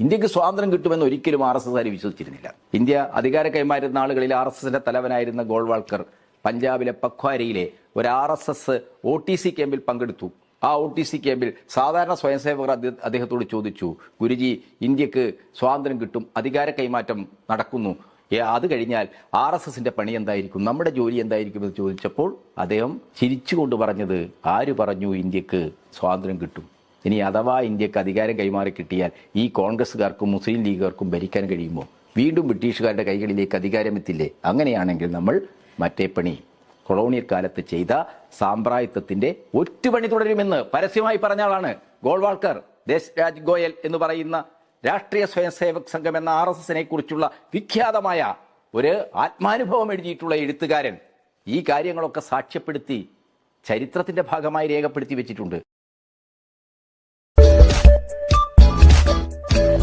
ഇന്ത്യക്ക് സ്വാതന്ത്ര്യം കിട്ടുമെന്ന് ഒരിക്കലും RSSകാർ വിശ്വസിച്ചിരുന്നില്ല. ഇന്ത്യ അധികാര കൈമാറുന്ന ആളുകളിൽ RSSന്റെ തലവനായിരുന്ന ഗോൾവാൾക്കർ പഞ്ചാബിലെ പഖ്വാരയിലെ ഒരു RSS OTC ക്യാമ്പിൽ പങ്കെടുത്തു. ആ OTC ക്യാമ്പിൽ സാധാരണ സ്വയംസേവകർ അദ്ദേഹത്തോട് ചോദിച്ചു, ഗുരുജി, ഇന്ത്യക്ക് സ്വാതന്ത്ര്യം കിട്ടും, അധികാര കൈമാറ്റം നടക്കുന്നു, അത് കഴിഞ്ഞാൽ RSSന്റെ പണി എന്തായിരിക്കും, നമ്മുടെ ജോലി എന്തായിരിക്കും എന്ന് ചോദിച്ചപ്പോൾ അദ്ദേഹം ചിരിച്ചുകൊണ്ട് പറഞ്ഞത്, ആര് പറഞ്ഞു ഇന്ത്യക്ക് സ്വാതന്ത്ര്യം കിട്ടും? ഇനി അഥവാ ഇന്ത്യക്ക് അധികാരം കൈമാറി കിട്ടിയാൽ ഈ കോൺഗ്രസ്സുകാർക്കും മുസ്ലിം ലീഗുകാർക്കും ഭരിക്കാൻ കഴിയുമോ? വീണ്ടും ബ്രിട്ടീഷുകാരുടെ കൈകളിലേക്ക് അധികാരമെത്തില്ലേ? അങ്ങനെയാണെങ്കിൽ നമ്മൾ മറ്റേ പണി, കൊളോണിയൽ കാലത്ത് ചെയ്ത സാമ്രാജ്യത്വത്തിന്റെ ഒറ്റുപണി തുടരുമെന്ന് പരസ്യമായി പറഞ്ഞ ആളാണ് ഗോൾവാൾക്കർ. ദേശരാജ് ഗോയൽ എന്ന് പറയുന്ന രാഷ്ട്രീയ സ്വയംസേവക് സംഘം എന്ന RSSനെ കുറിച്ചുള്ള വിഖ്യാതമായ ഒരു ആത്മാനുഭവം എഴുതിയിട്ടുള്ള എഴുത്തുകാരൻ ഈ കാര്യങ്ങളൊക്കെ സാക്ഷ്യപ്പെടുത്തി ചരിത്രത്തിന്റെ ഭാഗമായി രേഖപ്പെടുത്തി വെച്ചിട്ടുണ്ട്.